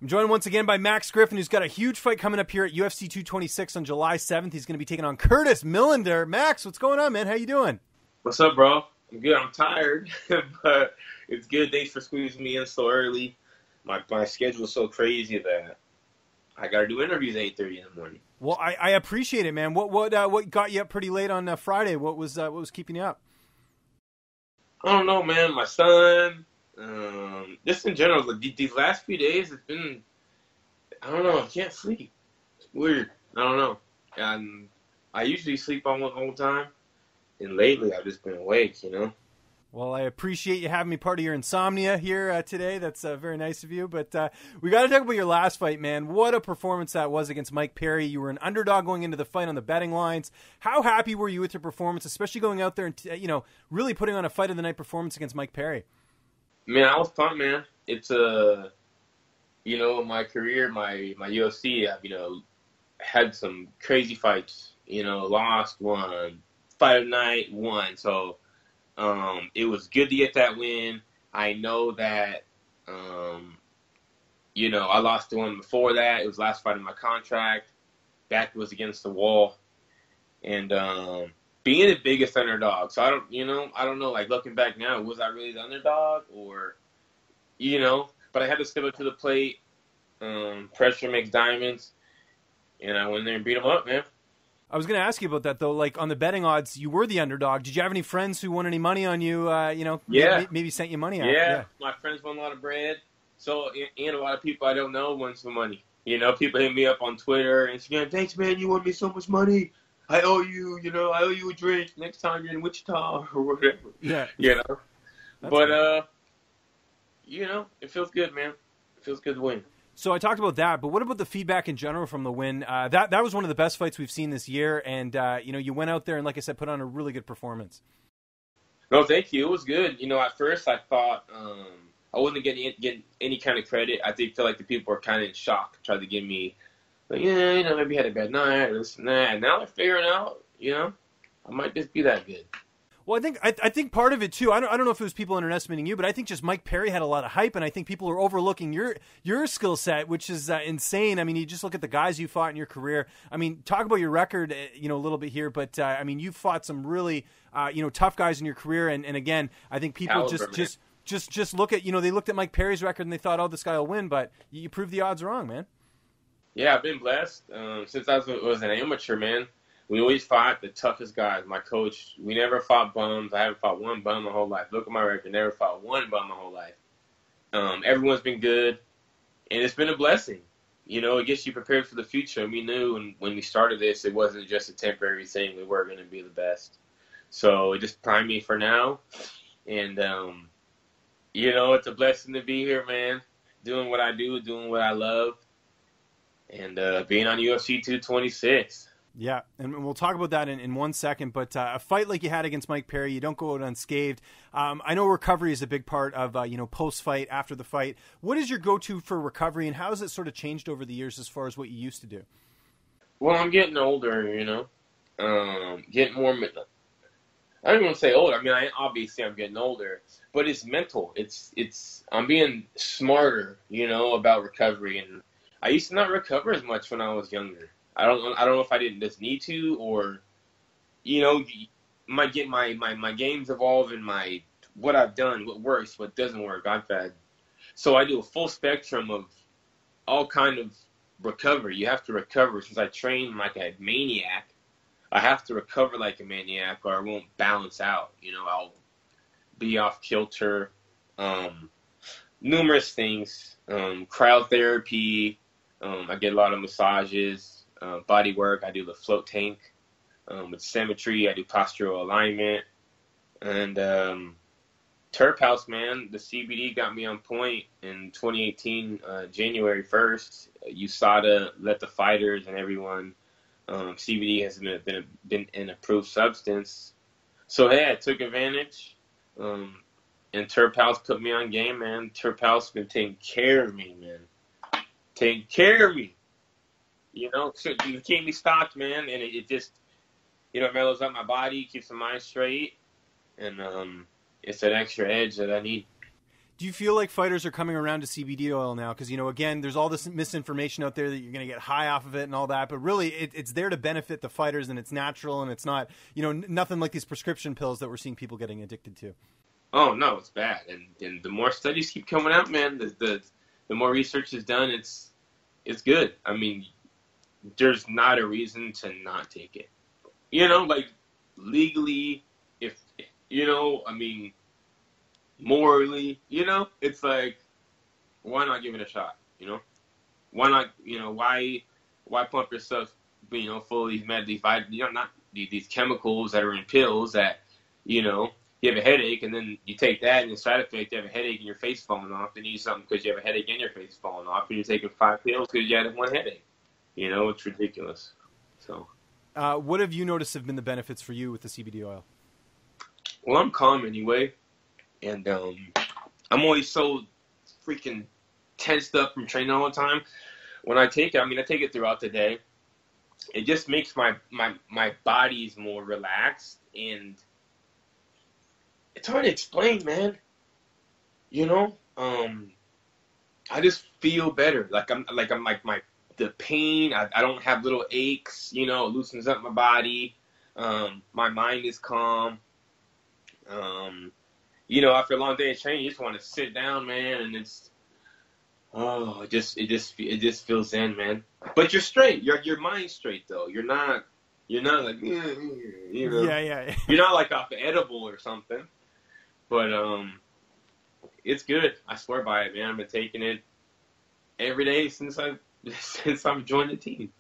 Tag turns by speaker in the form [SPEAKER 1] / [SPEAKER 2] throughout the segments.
[SPEAKER 1] I'm joined once again by Max Griffin, who's got a huge fight coming up here at UFC 226 on July 7th. He's going to be taking on Curtis Millender. Max, what's going on, man? How you doing?
[SPEAKER 2] What's up, bro? I'm good. I'm tired, but it's good. Thanks for squeezing me in so early. My schedule's so crazy that I got to do interviews at 8:30 in the morning.
[SPEAKER 1] Well, I appreciate it, man. What got you up pretty late on Friday? What was keeping you up?
[SPEAKER 2] I don't know, man. My son, just in general, these last few days, it's been, I don't know, I can't sleep. It's weird. I don't know. And I usually sleep all the time, and lately I've just been awake, you know?
[SPEAKER 1] Well, I appreciate you having me part of your insomnia here today. That's very nice of you. But we got to talk about your last fight, man. What a performance that was against Mike Perry. You were an underdog going into the fight on the betting lines. How happy were you with your performance, especially going out there and really putting on a fight of the night performance against Mike Perry?
[SPEAKER 2] Man, I was pumped, man. It's my career, my UFC, I've had some crazy fights. Lost one, fight of the night, won. So. It was good to get that win. I know that, I lost the one before that. It was the last fight of my contract. Back was against the wall. And being the biggest underdog. So I don't know, like looking back now, was I really the underdog or, but I had to step up to the plate. Pressure makes diamonds. And I went there and beat them up, man.
[SPEAKER 1] I was going to ask you about that, though. Like, on the betting odds, you were the underdog. Did you have any friends who won any money on you, maybe sent you money out?
[SPEAKER 2] Yeah, my friends won a lot of bread. So, and a lot of people I don't know won some money. People hit me up on Twitter, Instagram, thanks, man, you won me so much money. I owe you, I owe you a drink next time you're in Wichita or whatever. Yeah. But, it feels good, man. It feels good to win.
[SPEAKER 1] So I talked about that, but what about the feedback in general from the win? That was one of the best fights we've seen this year, and you went out there and, like I said, put on a really good performance.
[SPEAKER 2] No, thank you. It was good. At first I thought I wasn't getting any kind of credit. I feel like the people were kind of in shock, tried to give me, like, maybe you had a bad night or this and that. And now they're figuring out, I might just be that good.
[SPEAKER 1] Well, I think part of it too. I don't know if it was people underestimating you, but I think just Mike Perry had a lot of hype, and I think people are overlooking your skill set, which is insane. I mean, you just look at the guys you fought in your career. I mean, talk about your record, a little bit here, but you fought some really tough guys in your career, and again, I think people just look at they looked at Mike Perry's record and they thought, oh, this guy will win, but you proved the odds wrong, man.
[SPEAKER 2] Yeah, I've been blessed since I was an amateur, man. We always fought the toughest guys. My coach, we never fought bums. I haven't fought one bum my whole life. Look at my record. Never fought one bum my whole life. Everyone's been good, and it's been a blessing. It gets you prepared for the future. We knew when we started this, it wasn't just a temporary thing. We were going to be the best. So it just primed me for now. And, it's a blessing to be here, man, doing what I do, doing what I love, and being on UFC 226.
[SPEAKER 1] Yeah, and we'll talk about that in 1 second, but a fight like you had against Mike Perry, you don't go out unscathed. I know recovery is a big part of, post-fight, after the fight. What is your go-to for recovery, and how has it sort of changed over the years as far as what you used to do?
[SPEAKER 2] Well, I'm getting older, getting more, I don't even want to say older. I mean, obviously I'm getting older, but it's mental. I'm being smarter, about recovery, and I used to not recover as much when I was younger. I don't know if I didn't just need to, or, my game's evolved and what I've done, what works, what doesn't work. So I do a full spectrum of all kind of recovery. You have to recover. Since I train like a maniac, I have to recover like a maniac, or I won't balance out. I'll be off kilter. Numerous things. Cryotherapy. I get a lot of massages. Body work, I do the float tank. With symmetry, I do postural alignment. And Terphouse, man, the CBD got me on point in 2018, January 1st. USADA let the fighters and everyone. CBD has been an approved substance. So, hey, I took advantage. And Terphouse put me on game, man. Terphouse been taking care of me, man. Taking care of me. So you keep me stocked, man, and it just, mellows out my body, keeps the mind straight, and it's an extra edge that I need.
[SPEAKER 1] Do you feel like fighters are coming around to CBD oil now? Because, again, there's all this misinformation out there that you're going to get high off of it and all that. But really, it's there to benefit the fighters, and it's natural, and it's not, nothing like these prescription pills that we're seeing people getting addicted to.
[SPEAKER 2] Oh, no, it's bad. And the more studies keep coming out, man, the more research is done, it's good. I mean, there's not a reason to not take it. Like, legally, if, I mean, morally, it's like, why not give it a shot? Why not? Why pump yourself, full of these chemicals that are in pills that, you have a headache, and then you take that, and the side effect, you have a headache and your face falling off. Then you need something because you have a headache and your face falling off, and you're taking 5 pills because you had one headache. It's ridiculous. So,
[SPEAKER 1] what have you noticed have been the benefits for you with the CBD oil?
[SPEAKER 2] Well, I'm calm anyway. And I'm always so freaking tensed up from training all the time. When I take it, I take it throughout the day. It just makes my body's more relaxed, and it's hard to explain, man. I just feel better. The pain. I don't have little aches. It loosens up my body. My mind is calm. After a long day of training, you just want to sit down, man, and it just feels zen, man. But you're straight. Your mind's straight though. You're not like
[SPEAKER 1] Yeah.
[SPEAKER 2] You're not like off the edible or something. But it's good. I swear by it, man. I've been taking it every day since I've joined the team.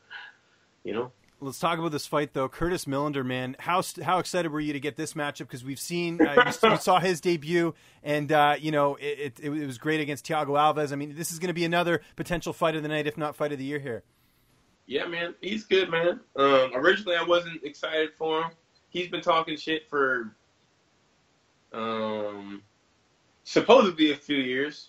[SPEAKER 1] Let's talk about this fight, though. Curtis Millender, man, how excited were you to get this matchup? Because we've seen, we saw his debut, and, it was great against Thiago Alves. I mean, this is going to be another potential fight of the night, if not fight of the year here.
[SPEAKER 2] Yeah, man, he's good, man. Originally, I wasn't excited for him. He's been talking shit for supposedly a few years.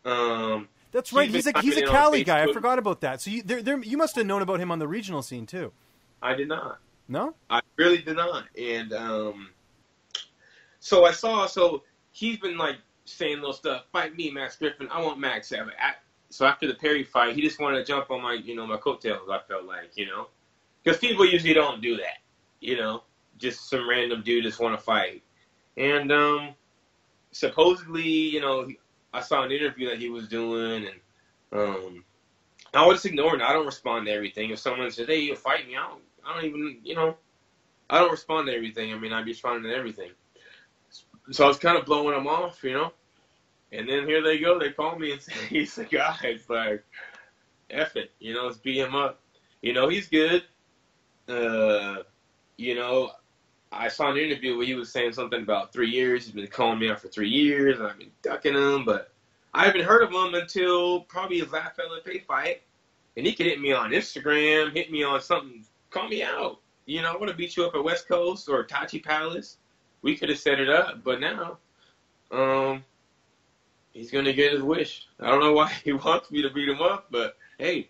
[SPEAKER 1] That's right. He's a Cali guy. I forgot about that. So you must have known about him on the regional scene too.
[SPEAKER 2] I did not.
[SPEAKER 1] No?
[SPEAKER 2] I really did not. And so I saw. So he's been like saying little stuff. Fight me, Max Griffin. I want Max. So after the Perry fight, he just wanted to jump on my my coattails. I felt like because people usually don't do that. Just some random dude just want to fight. And supposedly, I saw an interview that he was doing, and I was just ignoring it. I don't respond to everything. If someone says, "Hey, you'll fight me," I don't even, I don't respond to everything. I be responding to everything. So I was kind of blowing them off, And then here they go. They call me and say he's the guy. It's like, F it, let's beat him up. He's good. I saw an interview where he was saying something about 3 years. He's been calling me out for 3 years, and I've been ducking him, but I haven't heard of him until probably his last LFA fight. And he could hit me on Instagram, hit me on something, call me out. I want to beat you up at West Coast or Tachi Palace. We could have set it up, but now he's going to get his wish. I don't know why he wants me to beat him up, but hey,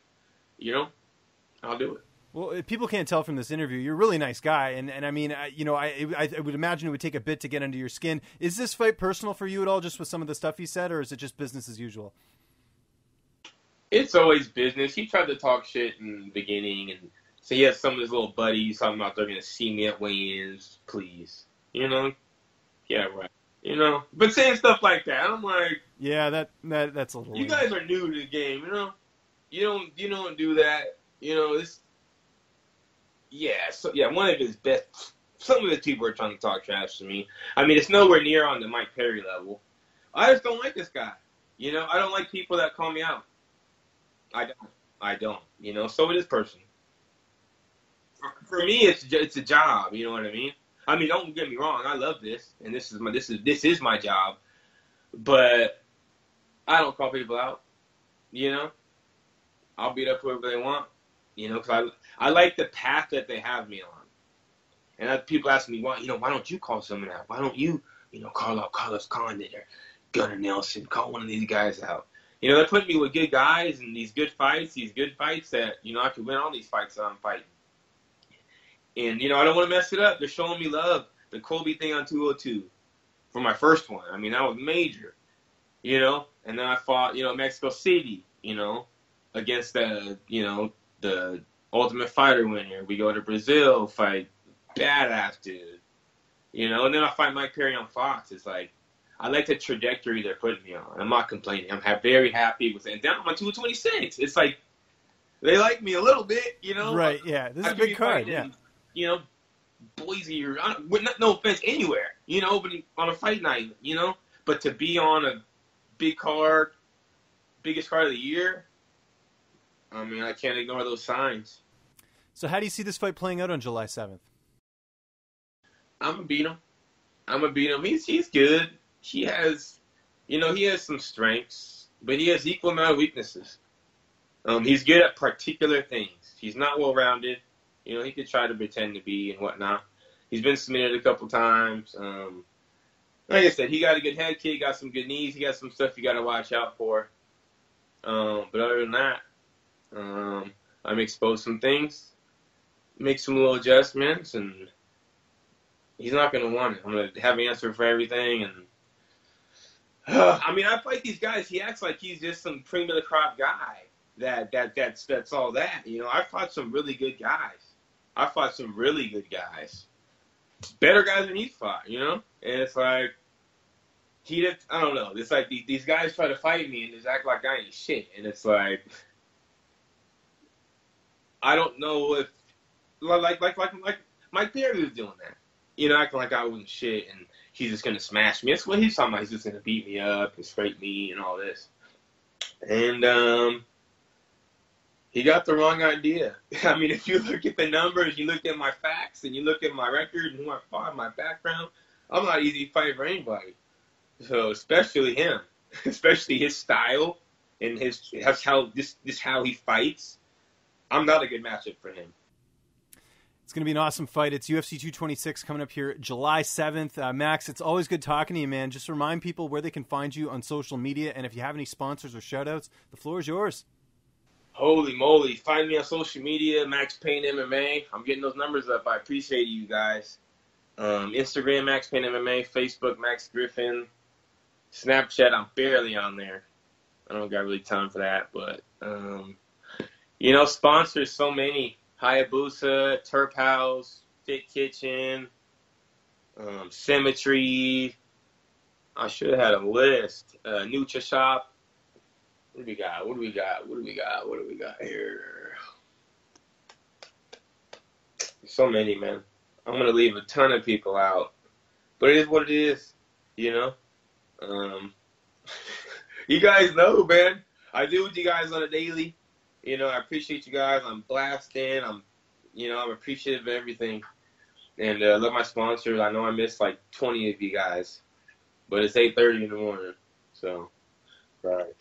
[SPEAKER 2] I'll do it.
[SPEAKER 1] Well, people can't tell from this interview. You're a really nice guy, and I mean, I would imagine it would take a bit to get under your skin. Is this fight personal for you at all, just with some of the stuff he said, or is it just business as usual?
[SPEAKER 2] It's always business. He tried to talk shit in the beginning, and so he has some of his little buddies talking about they're going to see me at weigh-ins, please. Yeah, right. But saying stuff like that, I'm like,
[SPEAKER 1] yeah, that's a little.
[SPEAKER 2] You guys are new to the game, You don't do that. It's. Yeah, one of his best. Some of his people are trying to talk trash to me. I mean, it's nowhere near on the Mike Perry level. I just don't like this guy. I don't like people that call me out. I don't. So it is personal. For me, it's a job. You know what I mean? I mean, don't get me wrong. I love this, and this is my job. But I don't call people out. I'll beat up whoever they want. Because I like the path that they have me on. And people ask me, why don't you call someone out? Why don't you, call out Carlos Condit or Gunnar Nelson, call one of these guys out? They're putting me with good guys and these good fights that, I can win all these fights that I'm fighting. And, I don't want to mess it up. They're showing me love. The Colby thing on 202. for my first one. I mean, that was major, you know. And then I fought, you know, Mexico City, you know, against the, you know, the Ultimate Fighter winner. We go to Brazil, fight badass dude, you know. And then I fight Mike Perry on Fox. It's like, I like the trajectory they're putting me on. I'm not complaining. I'm very happy with it. And down I'm on 226. It's like, they like me a little bit, you know.
[SPEAKER 1] Right, yeah. This is a big card, yeah.
[SPEAKER 2] You know, Boise or, no offense, anywhere, you know, but on a fight night, you know. But to be on a big card, biggest card of the year, I mean, I can't ignore those signs.
[SPEAKER 1] So how do you see this fight playing out on July 7th?
[SPEAKER 2] I'm going to beat him. He's good. He has, you know, he has some strengths, but he has equal amount of weaknesses. He's good at particular things. He's not well-rounded. You know, he could try to pretend to be and whatnot. He's been submitted a couple times. Like I said, he got a good head kick, got some good knees. He got some stuff you got to watch out for. But other than that, I'm exposed some things, make some little adjustments, and he's not going to want it. I'm going to have an answer for everything. And I mean, I fight these guys. He acts like he's just some cream of the crop guy. That's all that. You know, I fought some really good guys. Better guys than he's fought, you know? And it's like, I don't know. It's like these guys try to fight me and just act like I ain't shit. And it's like, I don't know if, like Mike Perry was doing that. You know, acting like I wasn't shit and he's just going to smash me. That's what he's talking about. He's just going to beat me up and scrape me and all this. And, he got the wrong idea. I mean, if you look at the numbers, you look at my facts, and you look at my record and who I fought, my background, I'm not easy to fight for anybody. So especially him, especially his style and how he fights. I'm not a good matchup for him.
[SPEAKER 1] It's going to be an awesome fight. It's UFC 226 coming up here July 7th. Max, it's always good talking to you, man. Just remind people where they can find you on social media, and if you have any sponsors or shout-outs, the floor is yours.
[SPEAKER 2] Holy moly. Find me on social media, Max Payne MMA. I'm getting those numbers up. I appreciate you guys. Instagram, Max Payne MMA. Facebook, Max Griffin. Snapchat, I'm barely on there. I don't got really time for that. But, you know, sponsors, so many. Hayabusa, Terphouse, Fit Kitchen, Symmetry. I should have had a list. Nutra Shop. What do we got here? So many, man. I'm going to leave a ton of people out. But it is what it is, you know? You guys know, man. I do with you guys on a daily. You know, I appreciate you guys. I'm blasting. I'm appreciative of everything. And love my sponsors. I know I missed like 20 of you guys. But it's 8:30 in the morning. So, right.